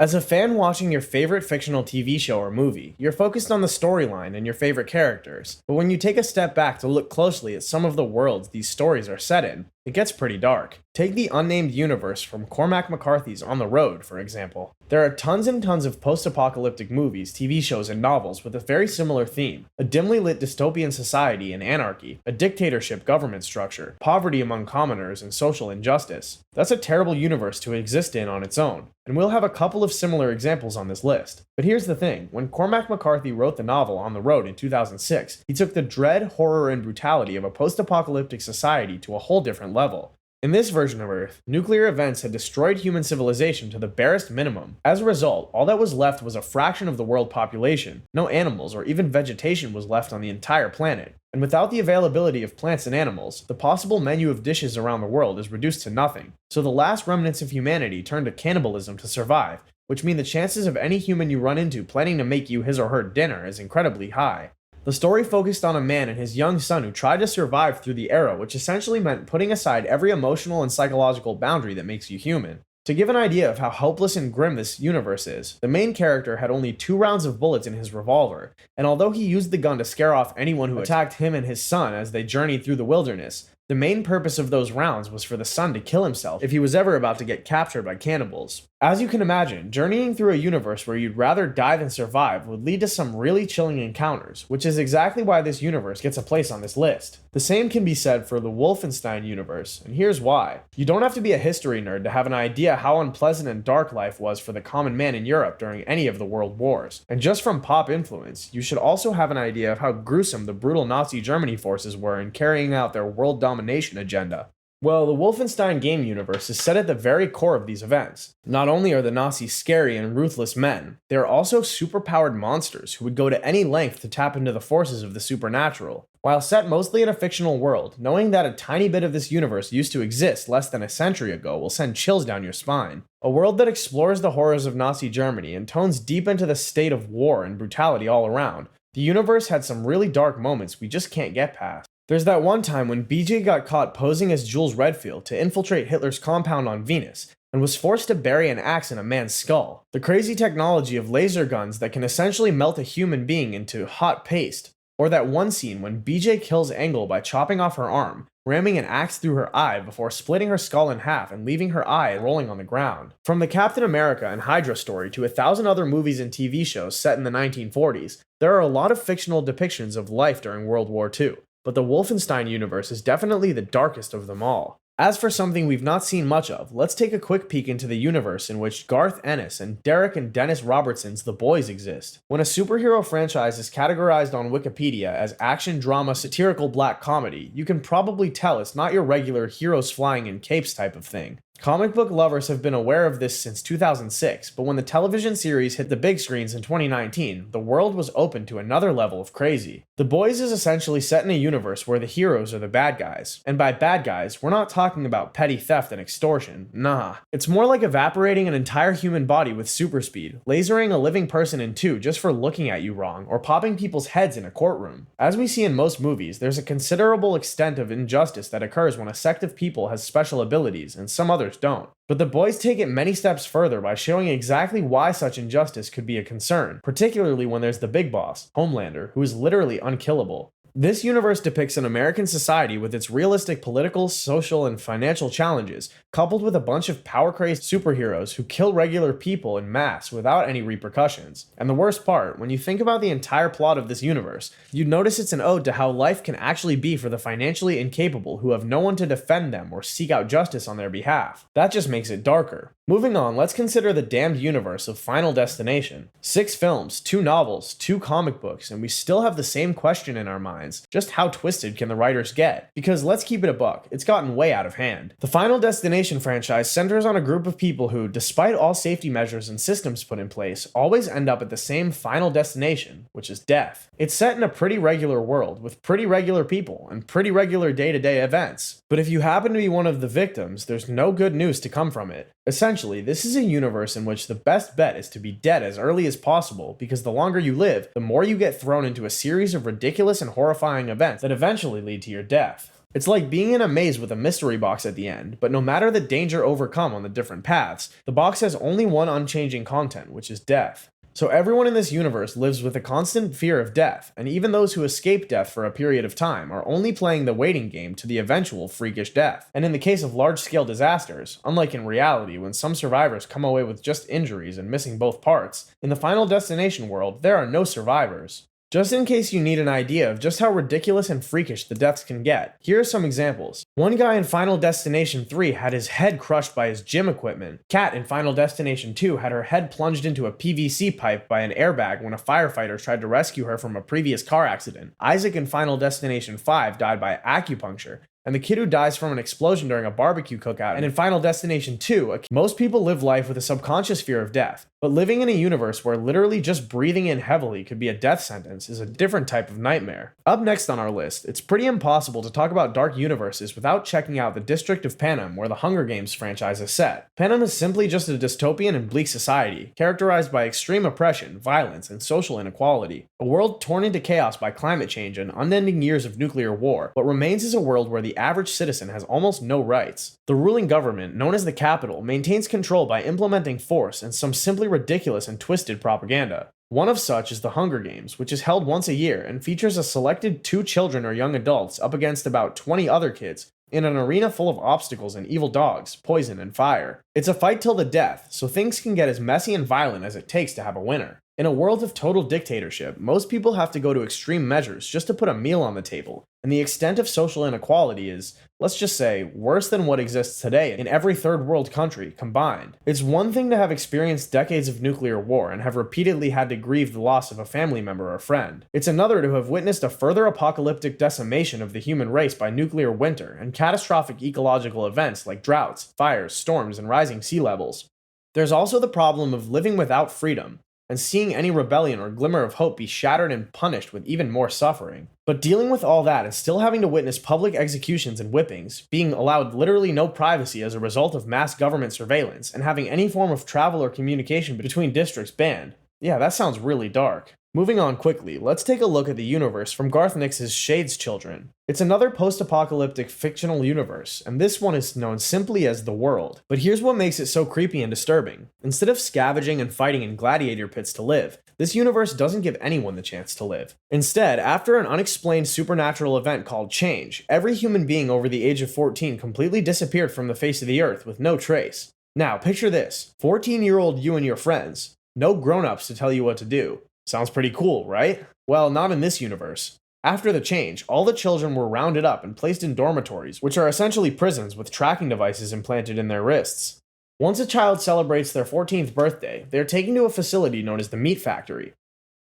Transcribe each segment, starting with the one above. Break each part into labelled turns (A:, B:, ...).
A: As a fan watching your favorite fictional TV show or movie, you're focused on the storyline and your favorite characters. But when you take a step back to look closely at some of the worlds these stories are set in, it gets pretty dark. Take the unnamed universe from Cormac McCarthy's On the Road, for example. There are tons and tons of post-apocalyptic movies, TV shows, and novels with a very similar theme. A dimly lit dystopian society and anarchy, a dictatorship government structure, poverty among commoners, and social injustice. That's a terrible universe to exist in on its own, and we'll have a couple of similar examples on this list. But here's the thing, when Cormac McCarthy wrote the novel On the Road in 2006, he took the dread, horror, and brutality of a post-apocalyptic society to a whole different level. In this version of Earth, nuclear events had destroyed human civilization to the barest minimum. As a result, all that was left was a fraction of the world population. No animals or even vegetation was left on the entire planet. And without the availability of plants and animals, the possible menu of dishes around the world is reduced to nothing. So the last remnants of humanity turn to cannibalism to survive, which mean the chances of any human you run into planning to make you his or her dinner is incredibly high. The story focused on a man and his young son who tried to survive through the era, which essentially meant putting aside every emotional and psychological boundary that makes you human. To give an idea of how hopeless and grim this universe is, the main character had only 2 rounds of bullets in his revolver, and although he used the gun to scare off anyone who attacked him and his son as they journeyed through the wilderness, the main purpose of those rounds was for the son to kill himself if he was ever about to get captured by cannibals. As you can imagine, journeying through a universe where you'd rather die than survive would lead to some really chilling encounters, which is exactly why this universe gets a place on this list. The same can be said for the Wolfenstein universe, and here's why. You don't have to be a history nerd to have an idea how unpleasant and dark life was for the common man in Europe during any of the world wars. And just from pop influence, you should also have an idea of how gruesome the brutal Nazi Germany forces were in carrying out their world domination agenda. Well, the Wolfenstein game universe is set at the very core of these events. Not only are the Nazis scary and ruthless men, they are also superpowered monsters who would go to any length to tap into the forces of the supernatural. While set mostly in a fictional world, knowing that a tiny bit of this universe used to exist less than a century ago will send chills down your spine. A world that explores the horrors of Nazi Germany and tones deep into the state of war and brutality all around. The universe had some really dark moments we just can't get past. There's that one time when BJ got caught posing as Jules Redfield to infiltrate Hitler's compound on Venus, and was forced to bury an axe in a man's skull. The crazy technology of laser guns that can essentially melt a human being into hot paste. Or that one scene when BJ kills Engel by chopping off her arm, ramming an axe through her eye before splitting her skull in half and leaving her eye rolling on the ground. From the Captain America and Hydra story to 1,000 other movies and TV shows set in the 1940s, there are a lot of fictional depictions of life during World War II. But the Wolfenstein universe is definitely the darkest of them all. As for something we've not seen much of, let's take a quick peek into the universe in which Garth Ennis and Derek and Dennis Robertson's The Boys exist. When a superhero franchise is categorized on Wikipedia as action, drama, satirical black comedy, you can probably tell it's not your regular heroes flying in capes type of thing. Comic book lovers have been aware of this since 2006, but when the television series hit the big screens in 2019, the world was open to another level of crazy. The Boys is essentially set in a universe where the heroes are the bad guys. And by bad guys, we're not talking about petty theft and extortion, nah. It's more like evaporating an entire human body with super speed, lasering a living person in two just for looking at you wrong, or popping people's heads in a courtroom. As we see in most movies, there's a considerable extent of injustice that occurs when a sect of people has special abilities and some others don't. But the Boys take it many steps further by showing exactly why such injustice could be a concern, particularly when there's the big boss, Homelander, who is literally unkillable. This universe depicts an American society with its realistic political, social, and financial challenges, coupled with a bunch of power-crazed superheroes who kill regular people en masse without any repercussions. And the worst part, when you think about the entire plot of this universe, you'd notice it's an ode to how life can actually be for the financially incapable who have no one to defend them or seek out justice on their behalf. That just makes it darker. Moving on, let's consider the damned universe of Final Destination. 6 films, 2 novels, 2 comic books, and we still have the same question in our minds. Just how twisted can the writers get? Because let's keep it a buck, it's gotten way out of hand. The Final Destination franchise centers on a group of people who, despite all safety measures and systems put in place, always end up at the same final destination, which is death. It's set in a pretty regular world, with pretty regular people, and pretty regular day-to-day events. But if you happen to be one of the victims, there's no good news to come from it. Essentially, this is a universe in which the best bet is to be dead as early as possible, because the longer you live, the more you get thrown into a series of ridiculous and horrifying events that eventually lead to your death. It's like being in a maze with a mystery box at the end, but no matter the danger overcome on the different paths, the box has only one unchanging content, which is death. So everyone in this universe lives with a constant fear of death, and even those who escape death for a period of time are only playing the waiting game to the eventual freakish death. And in the case of large-scale disasters, unlike in reality when some survivors come away with just injuries and missing both parts, in the Final Destination world, there are no survivors. Just in case you need an idea of just how ridiculous and freakish the deaths can get, here are some examples. One guy in Final Destination 3 had his head crushed by his gym equipment. Kat in Final Destination 2 had her head plunged into a PVC pipe by an airbag when a firefighter tried to rescue her from a previous car accident. Isaac in Final Destination 5 died by acupuncture. And the kid who dies from an explosion during a barbecue cookout. And in Final Destination 2, most people live life with a subconscious fear of death. But living in a universe where literally just breathing in heavily could be a death sentence is a different type of nightmare. Up next on our list, it's pretty impossible to talk about dark universes without checking out the District of Panem, where the Hunger Games franchise is set. Panem is simply just a dystopian and bleak society, characterized by extreme oppression, violence, and social inequality. A world torn into chaos by climate change and unending years of nuclear war, what remains is a world where the average citizen has almost no rights. The ruling government, known as the Capital, maintains control by implementing force and some simply ridiculous and twisted propaganda. One of such is the Hunger Games, which is held once a year and features a selected 2 children or young adults up against about 20 other kids in an arena full of obstacles and evil dogs, poison, and fire. It's a fight till the death, so things can get as messy and violent as it takes to have a winner. In a world of total dictatorship, most people have to go to extreme measures just to put a meal on the table, and the extent of social inequality is, let's just say, worse than what exists today in every third world country combined. It's one thing to have experienced decades of nuclear war and have repeatedly had to grieve the loss of a family member or friend. It's another to have witnessed a further apocalyptic decimation of the human race by nuclear winter and catastrophic ecological events like droughts, fires, storms, and rising sea levels. There's also the problem of living without freedom, and seeing any rebellion or glimmer of hope be shattered and punished with even more suffering. But dealing with all that and still having to witness public executions and whippings, being allowed literally no privacy as a result of mass government surveillance, and having any form of travel or communication between districts banned. Yeah, that sounds really dark. Moving on quickly, let's take a look at the universe from Garth Nix's Shades Children. It's another post-apocalyptic fictional universe, and this one is known simply as The World. But here's what makes it so creepy and disturbing. Instead of scavenging and fighting in gladiator pits to live, this universe doesn't give anyone the chance to live. Instead, after an unexplained supernatural event called change, every human being over the age of 14 completely disappeared from the face of the earth with no trace. Now, picture this. 14-year-old you and your friends. No grown-ups to tell you what to do. Sounds pretty cool, right? Well, not in this universe. After the change, all the children were rounded up and placed in dormitories, which are essentially prisons with tracking devices implanted in their wrists. Once a child celebrates their 14th birthday, they are taken to a facility known as the Meat Factory.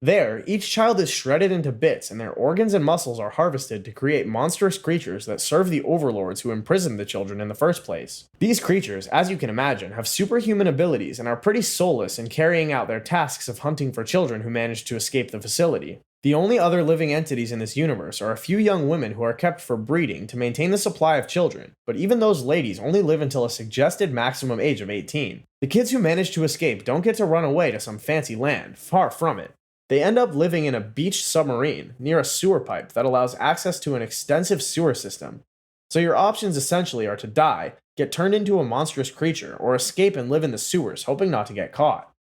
A: There, each child is shredded into bits and their organs and muscles are harvested to create monstrous creatures that serve the overlords who imprisoned the children in the first place. These creatures, as you can imagine, have superhuman abilities and are pretty soulless in carrying out their tasks of hunting for children who manage to escape the facility. The only other living entities in this universe are a few young women who are kept for breeding to maintain the supply of children, but even those ladies only live until a suggested maximum age of 18. The kids who manage to escape don't get to run away to some fancy land, far from it. They end up living in a beached submarine near a sewer pipe that allows access to an extensive sewer system. So your options essentially are to die, get turned into a monstrous creature, or escape and live in the sewers, hoping not to get caught.